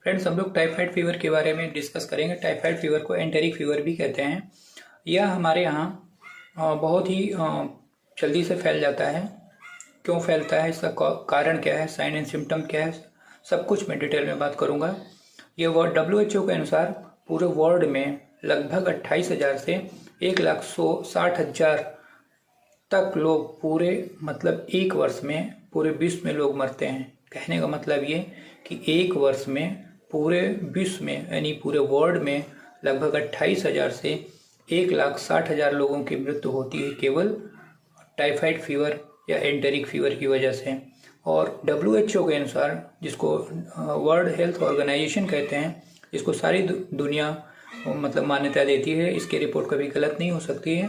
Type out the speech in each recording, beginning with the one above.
Friends, हम लोग typhoid fever के बारे में डिस्कस करेंगे। टाइफाइड फीवर को एंटेरिक फीवर भी कहते हैं। यह हमारे यहाँ बहुत ही जल्दी से फैल जाता है। क्यों फैलता है, इसका कारण क्या है, साइन एंड सिम्टम क्या है, सब कुछ मैं डिटेल में बात करूँगा। ये WHO के अनुसार पूरे वर्ल्ड में लगभग 28,000 से 1,60,000 तक लोग पूरे एक वर्ष में पूरे विश्व में लोग मरते हैं। कहने का मतलब ये कि एक वर्ष में पूरे विश्व में यानी पूरे वर्ल्ड में लगभग 28,000 से 1,60,000 लोगों की मृत्यु होती है केवल टाइफाइड फीवर या एंटेरिक फीवर की वजह से। और WHO के अनुसार, जिसको वर्ल्ड हेल्थ ऑर्गेनाइजेशन कहते हैं, इसको सारी दुनिया मान्यता देती है, इसकी रिपोर्ट कभी गलत नहीं हो सकती है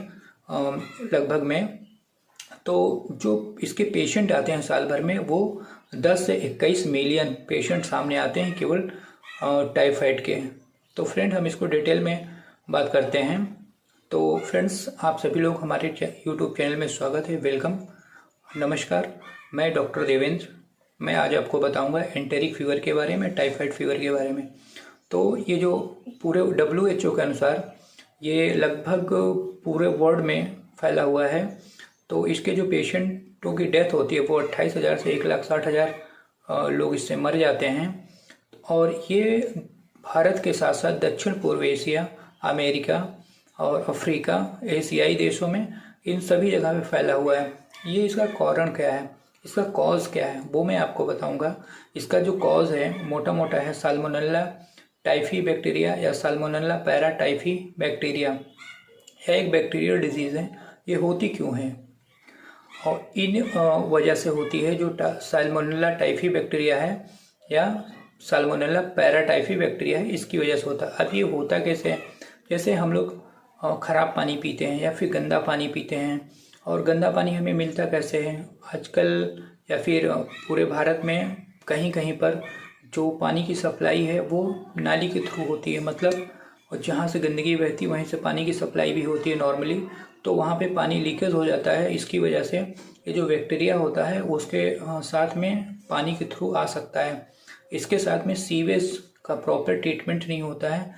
लगभग में। तो जो इसके पेशेंट आते हैं साल भर में, वो 10 से 21 मिलियन पेशेंट सामने आते हैं केवल टाइफाइड के। तो फ्रेंड, हम इसको डिटेल में बात करते हैं। तो फ्रेंड्स, आप सभी लोग हमारे यूट्यूब चैनल में स्वागत है, वेलकम, नमस्कार। मैं डॉक्टर देवेंद्र। मैं आज आपको बताऊंगा एंटेरिक फीवर के बारे में, टाइफाइड फीवर के बारे में। तो ये जो पूरे WHO के अनुसार ये लगभग पूरे वर्ल्ड में फैला हुआ है। तो इसके जो पेशेंटों की डेथ होती है वो 28,000 से 1,60,000 लोग इससे मर जाते हैं। और ये भारत के साथ साथ दक्षिण पूर्व एशिया, अमेरिका और अफ्रीका, एशियाई देशों में, इन सभी जगह पे फैला हुआ है। ये इसका कारण क्या है, इसका कॉज क्या है, वो मैं आपको बताऊंगा। इसका जो कॉज है मोटा मोटा है साल्मोनेला टाइफी बैक्टीरिया या साल्मोनेला पैराटाइफी बैक्टीरिया। यह एक बैक्टीरियल डिजीज़ है। ये होती क्यों है और इन वजह से होती है। जो साल्मोनेला टाइफी बैक्टीरिया है या साल्मोनेला पैराटाइफी बैक्टीरिया है, इसकी वजह से होता है। अब ये होता कैसे है, जैसे हम लोग ख़राब पानी पीते हैं या फिर गंदा पानी पीते हैं। और गंदा पानी हमें मिलता कैसे है आजकल, या फिर पूरे भारत में कहीं कहीं पर जो पानी की सप्लाई है वो नाली के थ्रू होती है। और जहाँ से गंदगी बहती है वहीं से पानी की सप्लाई भी होती है नॉर्मली। तो वहाँ पे पानी लीकेज हो जाता है। इसकी वजह से ये जो बैक्टीरिया होता है उसके साथ में पानी के थ्रू आ सकता है। इसके साथ में सीवेज का प्रॉपर ट्रीटमेंट नहीं होता है।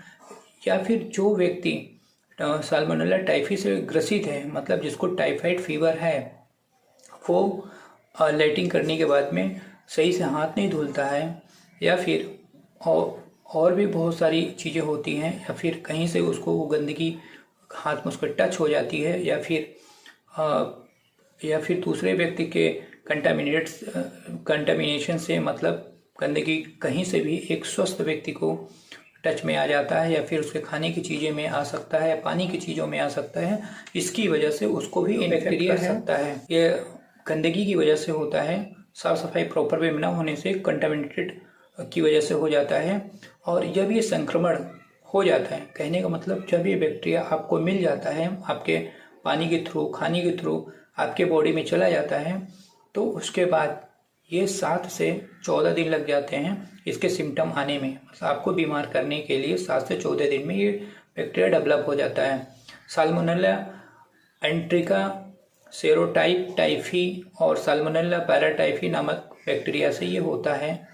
या फिर जो व्यक्ति साल्मोनेला टाइफी से ग्रसित है, जिसको टाइफाइड फीवर है, वो लैट्रिन करने के बाद में सही से हाथ नहीं धुलता है, या फिर और भी बहुत सारी चीज़ें होती हैं, या फिर कहीं से उसको वो गंदगी हाथ में उसको टच हो जाती है, या फिर दूसरे व्यक्ति के कंटामिनेशन से, गंदगी कहीं से भी एक स्वस्थ व्यक्ति को टच में आ जाता है, या फिर उसके खाने की चीज़ें में आ सकता है, या पानी की चीज़ों में आ सकता है। इसकी वजह से उसको भी इन्फेक्ट कर सकता है। ये गंदगी की वजह से होता है, साफ सफाई प्रॉपर वे न होने से, कंटामिनेटेड की वजह से हो जाता है। और जब ये संक्रमण हो जाता है, कहने का मतलब जब ये बैक्टीरिया आपको मिल जाता है, आपके पानी के थ्रू, खाने के थ्रू आपके बॉडी में चला जाता है, तो उसके बाद ये 7 से 14 दिन लग जाते हैं इसके सिम्टम आने में। आपको बीमार करने के लिए 7 से 14 दिन में ये बैक्टीरिया डेवलप हो जाता है। साल्मोनेला एंट्रिका सेरोटाइप टाइफी और साल्मोनेला पैराटाइफी नामक बैक्टीरिया से ये होता है।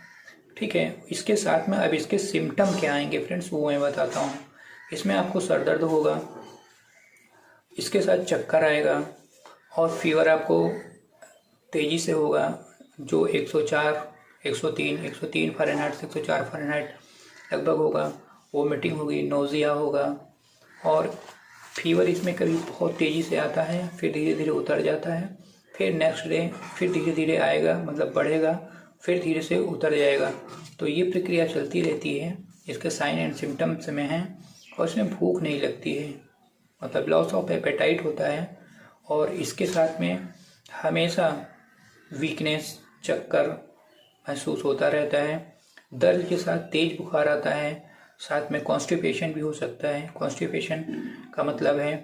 ठीक है, इसके साथ में अब इसके सिम्टम क्या आएंगे फ्रेंड्स, वो मैं बताता हूँ। इसमें आपको सर दर्द होगा, इसके साथ चक्कर आएगा, और फीवर आपको तेज़ी से होगा, जो 104, 103 फ़ारेनहाइट से 104 फ़ारेनहाइट लगभग होगा। वोमिटिंग होगी, नोज़िया होगा, और फीवर इसमें कभी बहुत तेज़ी से आता है, फिर धीरे धीरे उतर जाता है, फिर नेक्स्ट डे फिर धीरे धीरे आएगा, बढ़ेगा, फिर धीरे से उतर जाएगा। तो ये प्रक्रिया चलती रहती है। इसके साइन एंड सिम्टम्स में हैं, और इसमें भूख नहीं लगती है, लॉस ऑफ एपेटाइट होता है। और इसके साथ में हमेशा वीकनेस, चक्कर महसूस होता रहता है। दर्द के साथ तेज बुखार आता है, साथ में कॉन्स्टिपेशन भी हो सकता है। कॉन्स्टिपेशन का मतलब है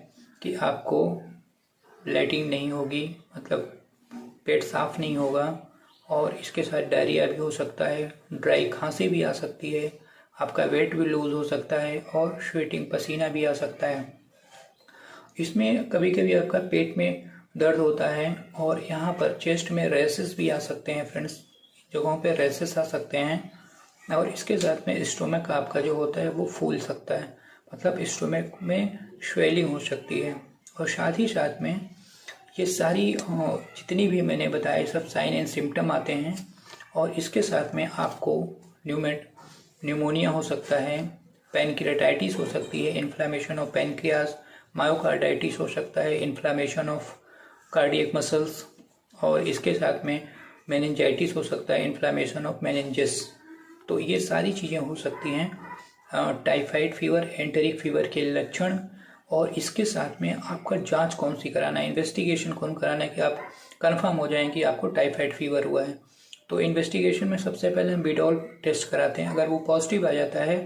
कि आपको लैट्रिन नहीं होगी, पेट साफ नहीं होगा, और इसके साथ डायरिया भी हो सकता है, ड्राई खांसी भी आ सकती है, आपका वेट भी लूज हो सकता है, और स्वेटिंग, पसीना भी आ सकता है। इसमें कभी कभी आपका पेट में दर्द होता है, और यहाँ पर चेस्ट में रैसेस भी आ सकते हैं फ्रेंड्स। जगहों पे रैसेस आ सकते हैं, और इसके साथ में स्टोमक आपका जो होता है वो फूल सकता है, मतलब स्टोमक में स्वेलिंग हो सकती है। और साथ ही साथ में ये सारी जितनी भी मैंने बताया सब साइन एंड सिम्टम आते हैं। और इसके साथ में आपको न्यूमोनिया हो सकता है, पैनक्रियाटाइटिस हो सकती है, इन्फ्लामेशन ऑफ पैनक्रियाज, मायोकार्डाइटिस हो सकता है, इन्फ्लामेशन ऑफ कार्डियक मसल्स, और इसके साथ में मेनिंजाइटिस हो सकता है, इन्फ्लामेशन ऑफ मेनिंजेस। तो ये सारी चीज़ें हो सकती हैं टाइफाइड फीवर, एंटेरिक फीवर के लक्षण। और इसके साथ में आपका जांच कौन सी कराना है, इन्वेस्टिगेशन कौन कराना है कि आप कंफर्म हो जाएं कि आपको टाइफाइड फीवर हुआ है। तो इन्वेस्टिगेशन में सबसे पहले हम विडॉल टेस्ट कराते हैं। अगर वो पॉजिटिव आ जाता है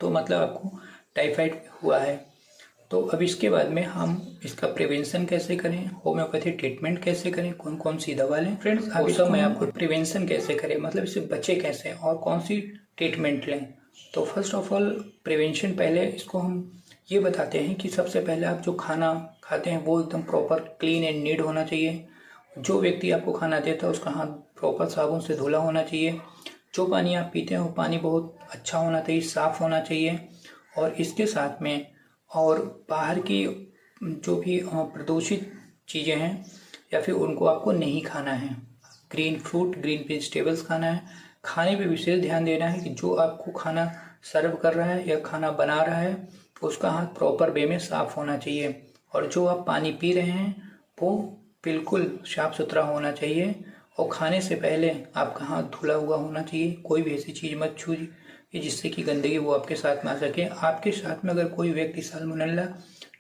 तो मतलब आपको टाइफाइड हुआ है। तो अब इसके बाद में हम इसका प्रिवेंशन कैसे करें, होम्योपैथी ट्रीटमेंट कैसे करें, कौन कौन सी दवा लें। फ्रेंड्स अभी सब मैं आपको प्रिवेंशन कैसे करें, मतलब इससे बचे कैसे और कौन सी ट्रीटमेंट लें। तो फर्स्ट ऑफ ऑल प्रिवेंशन, पहले इसको हम ये बताते हैं कि सबसे पहले आप जो खाना खाते हैं वो एकदम प्रॉपर क्लीन एंड नीट होना चाहिए। जो व्यक्ति आपको खाना देता है उसका हाथ प्रॉपर साबुन से धुला होना चाहिए। जो पानी आप पीते हैं वो पानी बहुत अच्छा होना चाहिए, साफ़ होना चाहिए। और इसके साथ में और बाहर की जो भी प्रदूषित चीज़ें हैं या फिर उनको आपको नहीं खाना है। ग्रीन फ्रूट, ग्रीन वेजिटेबल्स खाना है। खाने पे विशेष ध्यान देना है कि जो आपको खाना सर्व कर रहा है या खाना बना रहा है उसका हाथ प्रॉपर वे में साफ़ होना चाहिए। और जो आप पानी पी रहे हैं वो बिल्कुल साफ़ सुथरा होना चाहिए। और खाने से पहले आपका हाथ धुला हुआ होना चाहिए। कोई भी ऐसी चीज़ मत छूइए जिससे कि गंदगी वो आपके साथ में आ सके। आपके साथ में अगर कोई व्यक्ति साल्मोनेला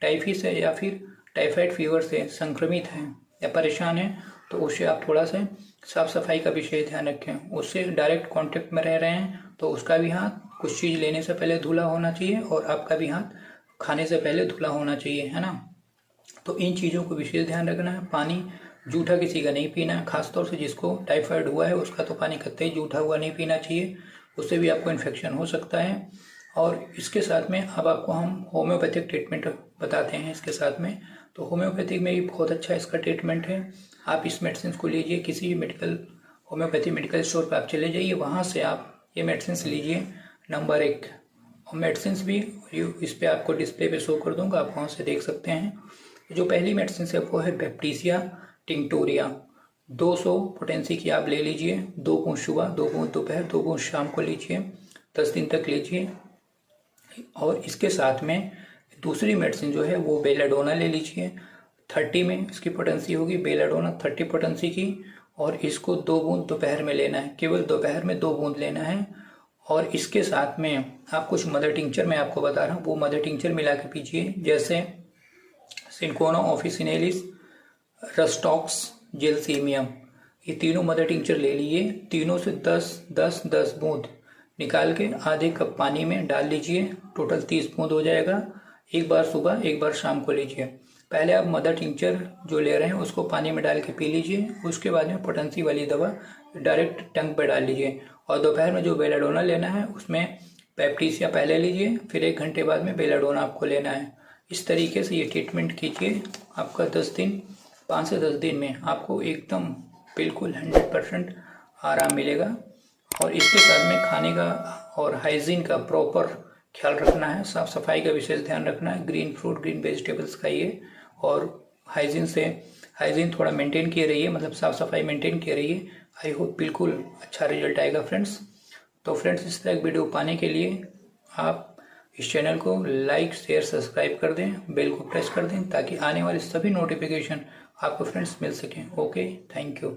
टाइफस है या फिर टाइफाइड फीवर से संक्रमित है या परेशान है तो उससे आप थोड़ा सा साफ सफाई का विशेष ध्यान रखें। उससे डायरेक्ट कांटेक्ट में रह रहे हैं तो उसका भी हाथ कुछ चीज़ लेने से पहले धुला होना चाहिए और आपका भी हाथ खाने से पहले धुला होना चाहिए, है ना। तो इन चीज़ों को विशेष ध्यान रखना है। पानी जूठा किसी का नहीं पीना है, खासतौर से जिसको टाइफाइड हुआ है उसका तो पानी कतई जूठा हुआ नहीं पीना चाहिए, उससे भी आपको इन्फेक्शन हो सकता है। और इसके साथ में अब आपको हम होम्योपैथिक ट्रीटमेंट बताते हैं इसके साथ में। तो होम्योपैथिक में भी बहुत अच्छा इसका ट्रीटमेंट है। आप इस मेडिसिन को लीजिए, किसी भी होम्योपैथी मेडिकल स्टोर पर आप चले जाइए, वहाँ से आप ये मेडिसिन लीजिए। नंबर 1 मेडिसिन भी इस पर आपको डिस्प्ले पे शो कर दूंगा, आप वहाँ से देख सकते हैं। जो पहली मेडिसिन है वो है बैप्टीसिया टिंक्टोरिया। 200 पोटेंसी की आप ले लीजिए। 2 बूंद सुबह, 2 बूंद दोपहर, 2 बूंद शाम को लीजिए, 10 दिन तक लीजिए। और इसके साथ में दूसरी मेडिसिन जो है वो बेलाडोना ले लीजिए। 30 में इसकी पोटेंसी होगी, बेलाडोना 30 पोटेंसी की। और इसको 2 बूंद दोपहर में लेना है, केवल दोपहर में 2 बूंद लेना है। और इसके साथ में आप कुछ मदर टिंचर मैं आपको बता रहा हूँ, वो मदर टिंचर मिला के पीजिए, जैसे सिंकोना ऑफिसिनेलिस, रस्टॉक्स, जेलसीमियम। ये तीनों मदर टिंचर ले लिए। तीनों से 10-10-10 बूंद निकाल के आधे कप पानी में डाल लीजिए। टोटल 30 बूंद हो जाएगा। एक बार सुबह, एक बार शाम को लीजिए। पहले आप मदर टिंचर जो ले रहे हैं उसको पानी में डाल के पी लीजिए। उसके बाद में पोटेंसी वाली दवा डायरेक्ट टंग पर डाल लीजिए। और दोपहर में जो बेलाडोना लेना है उसमें बैप्टीसिया पहले लीजिए, फिर 1 घंटे बाद में बेलाडोना आपको लेना है। इस तरीके से ये ट्रीटमेंट कीजिए। आपका 5 से 10 दिन में आपको एकदम बिल्कुल 100% आराम मिलेगा। और इसके साथ में खाने का और हाइजीन का प्रॉपर ख्याल रखना है, साफ सफाई का विशेष ध्यान रखना है। ग्रीन फ्रूट, ग्रीन वेजिटेबल्स खाइए और हाइजीन थोड़ा मेंटेन किए रहिए, मतलब साफ सफाई मेंटेन किए रहिए। आई होप बिल्कुल अच्छा रिजल्ट आएगा फ्रेंड्स। तो फ्रेंड्स इस तरह एक वीडियो पाने के लिए आप इस चैनल को लाइक, शेयर, सब्सक्राइब कर दें, बेल को प्रेस कर दें ताकि आने वाले सभी नोटिफिकेशन आपको फ्रेंड्स मिल सकें। Okay, thank you.